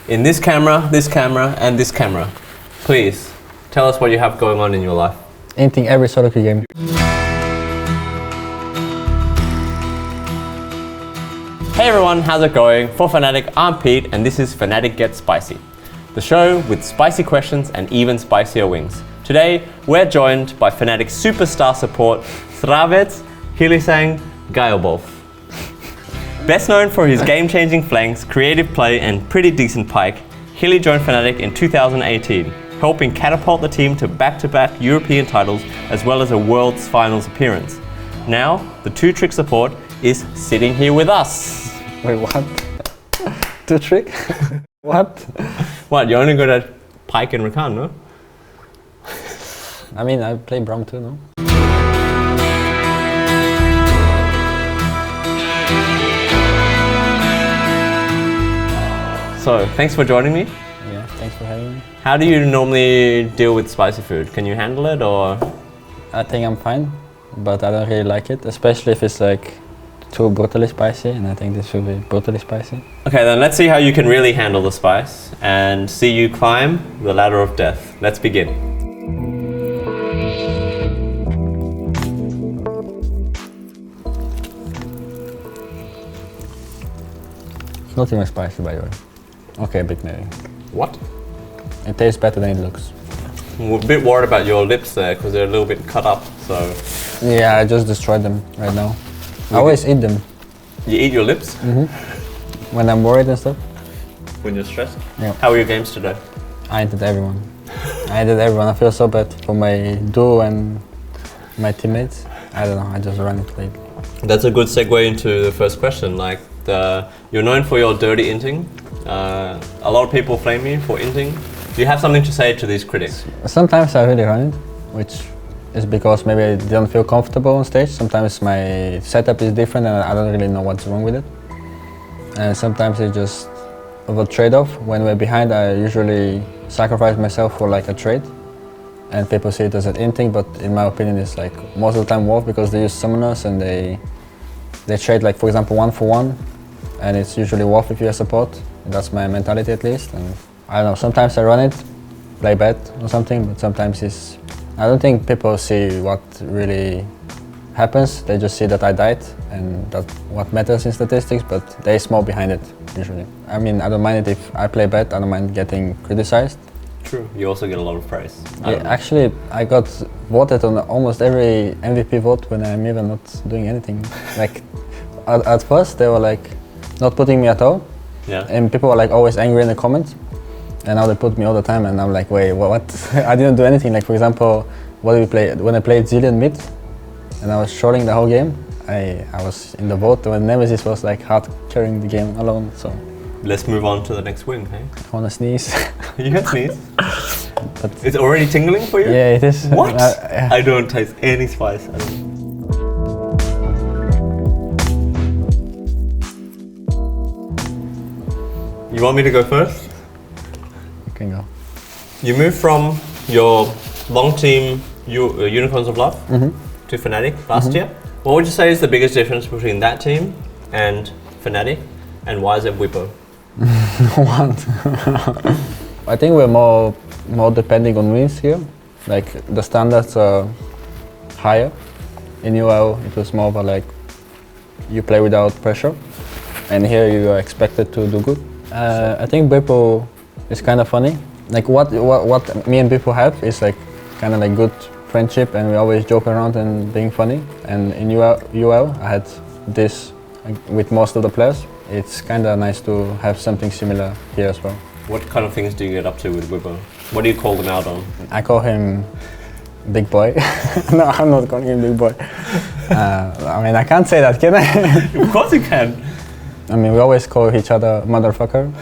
in this camera, and this camera. Please, tell us what you have going on in your life. Inting every solo queue game. Hey everyone, how's it going? For Fnatic, I'm Pete, and this is FNATIC GETS SPICY, the show with spicy questions and even spicier wings. Today, we're joined by Fnatic superstar support, Hylissang, Best known for his game-changing flanks, creative play, and pretty decent pike, Hyli joined Fnatic in 2018, helping catapult the team to back-to-back European titles as well as a World's Finals appearance. Now, the two-trick support is sitting here with us. Wait, what? Two-trick? What? What, you're only good at pike and Rakan, no? I mean, I play Braum too, no? So, thanks for joining me. Yeah, thanks for having me. How do you normally deal with spicy food? Can you handle it or? I think I'm fine, but I don't really like it, especially if it's like too brutally spicy, and I think this will be brutally spicy. Okay, then let's see how you can really handle the spice and see you climb the ladder of death. Let's begin. It's not even spicy, by the way. Okay, a bit maybe. What? It tastes better than it looks. I'm a bit worried about your lips there because they're a little bit cut up, so. Yeah, I just destroyed them right now. I always eat them. You eat your lips? Mm-hmm. When I'm worried and stuff. When you're stressed? Yeah. How were your games today? I ended everyone. I ended everyone. I feel so bad for my duo and my teammates. I don't know, I just ran it late. That's a good segue into the first question. Like, you're known for your dirty inting. A lot of people flame you for inting. Do you have something to say to these critics? Sometimes I really run it, which is because maybe I don't feel comfortable on stage. Sometimes my setup is different and I don't really know what's wrong with it. And sometimes it's just of a trade-off. When we're behind, I usually sacrifice myself for like a trade. And people see it as an inting, but in my opinion it's like most of the time worth because they use summoners and they trade like, for example, 1-for-1, and it's usually worth if you're support. That's my mentality at least. And I don't know, sometimes I run it, play bad or something, but sometimes it's, I don't think people see what really happens. They just see that I died and that's what matters in statistics, but there's more behind it usually. I mean, I don't mind it if I play bad, I don't mind getting criticized. True, you also get a lot of praise. Yeah, actually, I got voted on almost every MVP vote when I'm even not doing anything. Like, at first they were like not putting me at all. Yeah. And people were like always angry in the comments. And now they put me all the time and I'm like, wait, what? I didn't do anything. Like, for example, what did we play? When I played Zillion mid and I was shorting the whole game, I was in the vote when Nemesis was like hard carrying the game alone, so. Let's move on to the next win, hey? I wanna sneeze. You can sneeze. It's already tingling for you? Yeah, it is. What? I don't taste any spice at all. You want me to go first? You can go. You moved from your long team Unicorns of Love to Fnatic last year. What would you say is the biggest difference between that team and Fnatic, and why is it Whippo? What? I think we're more depending on wins here. Like, the standards are higher. In UL it was more of a like, you play without pressure, and here you are expected to do good. I think Beppo is kind of funny. Like, what me and Beppo have is like kind of like good friendship, and we always joke around and being funny. And in UL I had this with most of the players. It's kind of nice to have something similar here as well. What kind of things do you get up to with Whippo? What do you call them out on? I call him Big Boy. No, I'm not calling him Big Boy. I mean, I can't say that, can I? Of course you can. I mean, we always call each other motherfucker.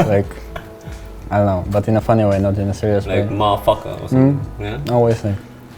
Like, I don't know, but in a funny way, not in a serious way. Like motherfucker or something, yeah? Always like,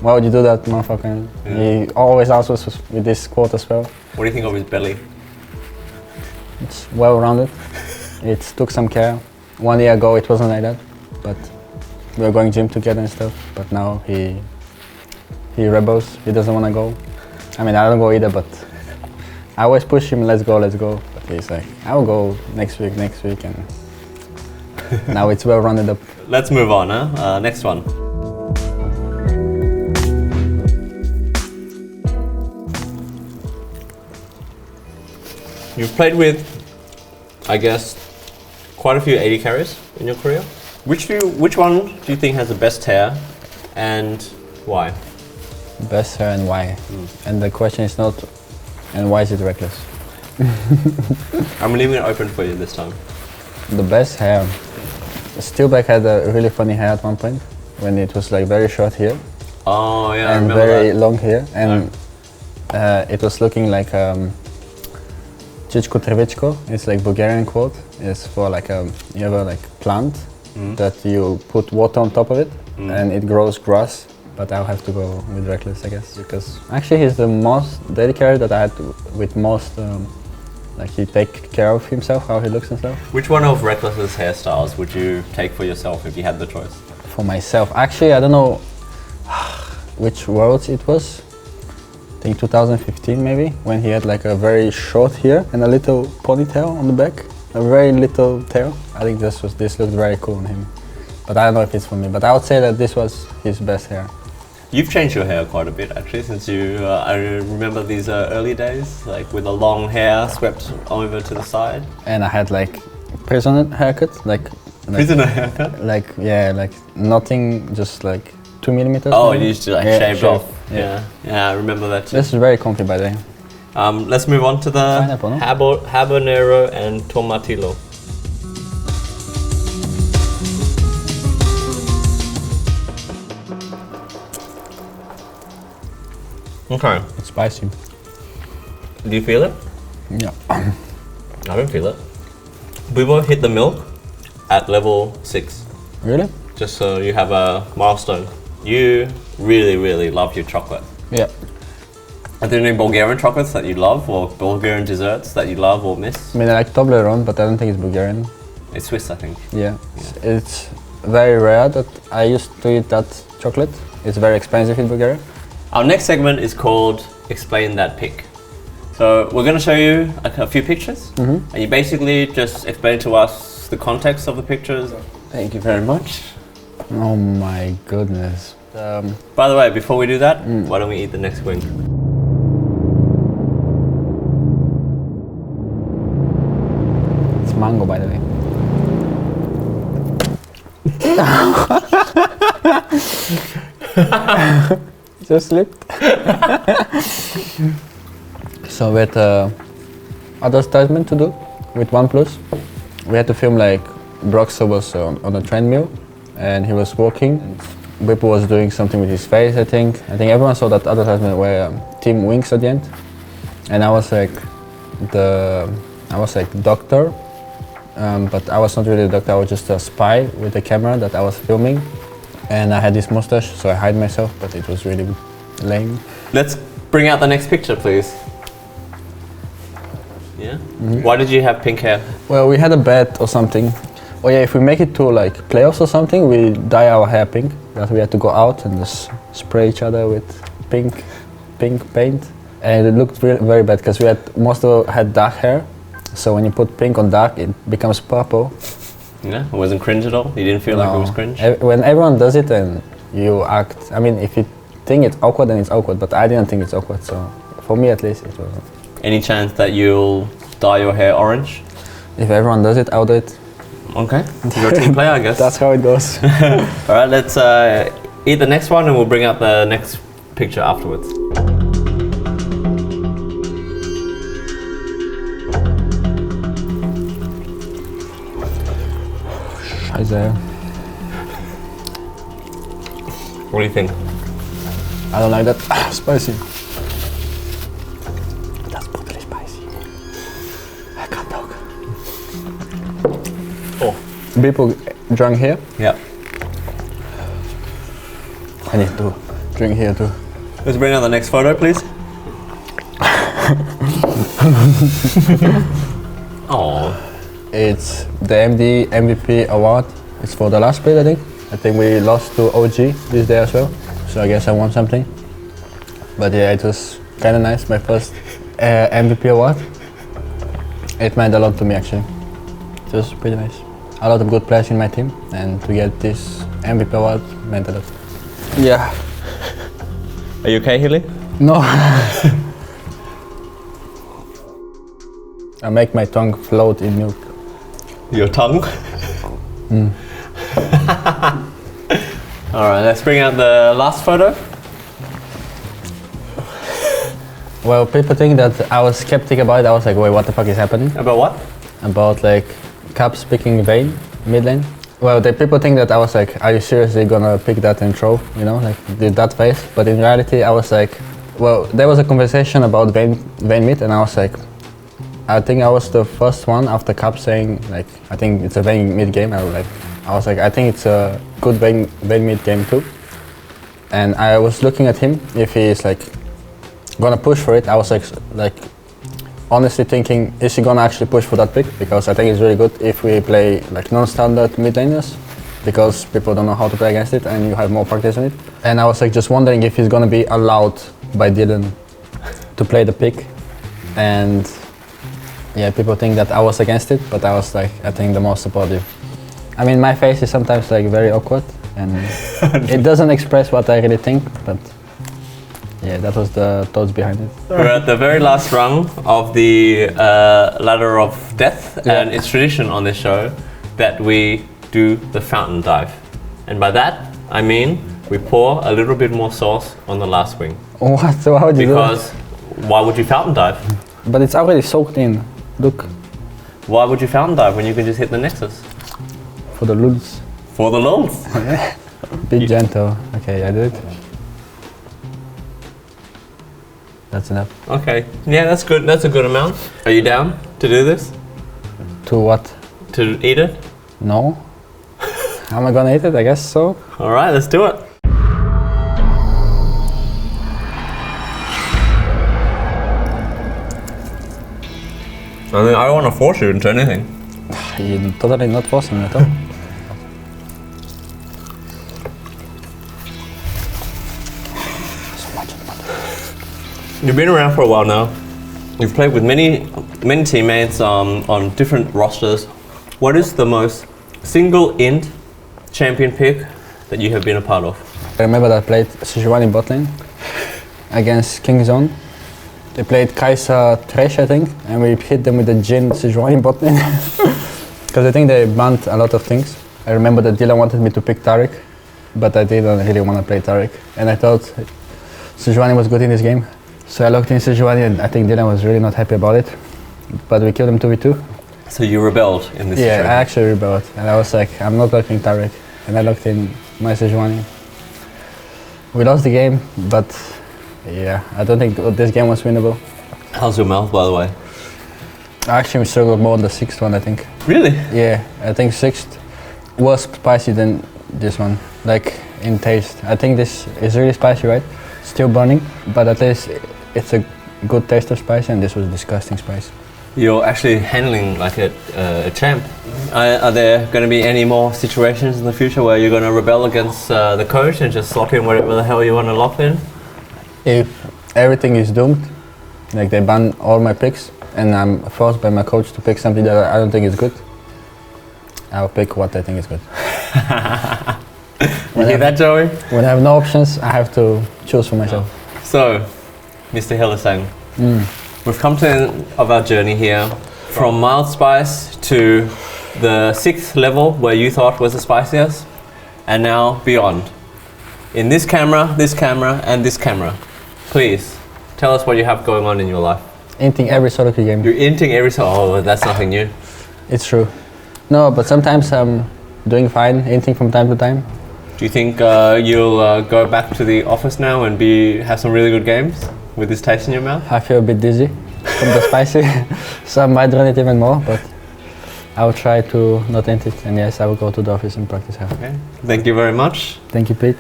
why would you do that, motherfucker? Yeah. He always asks us with this quote as well. What do you think of his belly? It's well-rounded. It took some care. 1 year ago it wasn't like that, but we were going gym together and stuff, but now he rebels, he doesn't want to go. I mean, I don't go either, but I always push him, let's go, but he's like, I will go next week, and Now it's well rounded up. Let's move on, huh? Next one. You've played with, I guess, quite a few AD carries in your career. Which one do you think has the best hair, and why? Best hair and why? And the question is not, and why is it Rekkles? I'm leaving it open for you this time. The best hair. Steelback had a really funny hair at one point, when it was like very short here. Oh yeah, I and remember very that. long here, and it was looking like Chichko Trevechko. It's like Bulgarian quote. It's for like you have a like plant that you put water on top of it, and it grows grass. But I'll have to go with Rekkles, I guess, because actually he's the most dedicated that I had with most. Like he take care of himself, how he looks and stuff. Which one of Rekkles' hairstyles would you take for yourself if you had the choice? For myself, actually, I don't know which Worlds it was. I think 2015 maybe, when he had like a very short hair and a little ponytail on the back, a very little tail. I think this looked very cool on him. But I don't know if it's for me. But I would say that this was his best hair. You've changed your hair quite a bit actually since you. I remember these early days, like with the long hair swept over to the side. And I had like prisoner haircut, like Prisoner haircut. like yeah, like nothing, just like 2 millimeters. Oh, maybe. you used to like Yeah, shave shave. off. Yeah, I remember that too. This is very comfy, by the way. Let's move on to the Pineapple, no? habanero and tomatillo. Okay. It's spicy. Do you feel it? Yeah. I don't feel it. We both hit the milk at level 6. Really? Just so you have a milestone. You really, really love your chocolate. Yeah. Are there any Bulgarian chocolates that you love, or Bulgarian desserts that you love or miss? I mean, I like Toblerone, but I don't think it's Bulgarian. It's Swiss, I think. Yeah. It's very rare that I used to eat that chocolate. It's very expensive in Bulgaria. Our next segment is called Explain That Pic. So we're going to show you a few pictures, and you basically just explain to us the context of the pictures. Thank you very much. Oh my goodness. By the way, before we do that, why don't we eat the next wing? It's mango, by the way. Just slipped. So we had advertisement to do with OnePlus. We had to film like Broxo was on a treadmill and he was walking. Bippo was doing something with his face, I think. I think everyone saw that advertisement where Team Wings at the end. And I was like the doctor, but I was not really a doctor, I was just a spy with a camera that I was filming. And I had this mustache, so I hide myself, but it was really lame. Let's bring out the next picture, please. Yeah? Why did you have pink hair? Well, we had a bet or something. Oh yeah, if we make it to like playoffs or something, we dye our hair pink. That we had to go out and just spray each other with pink paint. And it looked very bad because most of us had dark hair. So when you put pink on dark, it becomes purple. Yeah, it wasn't cringe at all? You didn't feel like it was cringe? When everyone does it and you act, I mean, if you think it's awkward, then it's awkward, but I didn't think it's awkward, so for me at least it wasn't. Any chance that you'll dye your hair orange? If everyone does it, I'll do it. Okay, you're a team player, I guess. That's how it goes. Alright, let's eat the next one and we'll bring out the next picture afterwards. Isaiah. What do you think? I don't like that. Spicy. That's brutally spicy. I can't talk. Oh. People drunk here? Yeah. I need to drink here too. Let's bring out the next photo, please. Oh. It's the MVP award. It's for the last split, I think. I think we lost to OG this day as well. So I guess I won something. But yeah, it was kind of nice. My first MVP award. It meant a lot to me actually. It was pretty nice. a lot of good players in my team, and to get this MVP award meant a lot. Yeah. Are you okay, Hilly? No. I make my tongue float in milk. Your tongue? All right, let's bring out the last photo. Well, people think that I was skeptic about it. I was like, wait, what the fuck is happening? About what? About like Caps picking Vayne mid lane. Well, the people think that I was like, are you seriously gonna pick that and throw? You know, like did that face. But in reality, I was like, well, there was a conversation about Vayne mid, and I was like, I think I was the first one after Cap saying like, I think it's a Vayne mid game. I was like, I think it's a good Vayne mid game too. And I was looking at him if he is like gonna push for it. I was like honestly thinking, is he gonna actually push for that pick? Because I think it's really good if we play like non-standard mid laners, because people don't know how to play against it and you have more practice on it. And I was like just wondering if he's gonna be allowed by Dylan to play the pick. And yeah, people think that I was against it, but I was like, I think the most supportive. I mean, my face is sometimes like very awkward and it doesn't express what I really think, but yeah, that was the thoughts behind it. We're at the very last rung of the ladder of death, and it's tradition on this show that we do the fountain dive. And by that, I mean we pour a little bit more sauce on the last wing. What? So how would you do that? Because why would you fountain dive? But it's already soaked in. Look. Why would you fountain dive when you can just hit the nexus? For the lulz. For the lulz. Be gentle. Okay, I did it. That's enough. Okay. Yeah, that's good. That's a good amount. Are you down to do this? To what? To eat it? No. Am I gonna eat it? I guess so. All right, let's do it. I mean, I don't want to force you into anything. You're totally not forcing me at all. You've been around for a while now. You've played with many teammates on different rosters. What is the most single int champion pick that you have been a part of? I remember that I played Sejuani bot lane against Kingzone. They played Kai'Sa Thresh, I think, and we hit them with the Jhin Sejuani bot lane. Because I think they banned a lot of things. I remember that Dylan wanted me to pick Taric, but I didn't really want to play Taric. And I thought Sejuani was good in this game. So I looked in Sejuani and I think Dylan was really not happy about it. But we killed him 2v2. So you rebelled in this situation? Yeah, I actually rebelled. And I was like, I'm not looking Taric. And I looked in my Sejuani. We lost the game, but yeah, I don't think this game was winnable. How's your mouth, by the way? I actually struggled more on the 6th one, I think. Really? Yeah, I think 6th was spicy than this one, like in taste. I think this is really spicy, right? Still burning, but at least it's a good taste of spice, and this was disgusting spice. You're actually handling like a champ. Are there going to be any more situations in the future where you're going to rebel against the coach and just lock in whatever the hell you want to lock in? If everything is doomed, like they ban all my picks, and I'm forced by my coach to pick something that I don't think is good, I'll pick what I think is good. You hear that, Joey? When I have no options, I have to choose for myself. So, Mr. Hylissang, we've come to the end of our journey here, from mild spice to the 6th level where you thought was the spiciest, and now beyond. In this camera, and this camera. Please, tell us what you have going on in your life. Inting every solo queue game. You're inting every oh, that's nothing new. It's true. No, but sometimes I'm doing fine, inting from time to time. Do you think you'll go back to the office now and have some really good games with this taste in your mouth? I feel a bit dizzy from the spicy, so I might run it even more, but I will try to not int it, and yes, I will go to the office and practice half. Okay. Thank you very much. Thank you, Pete.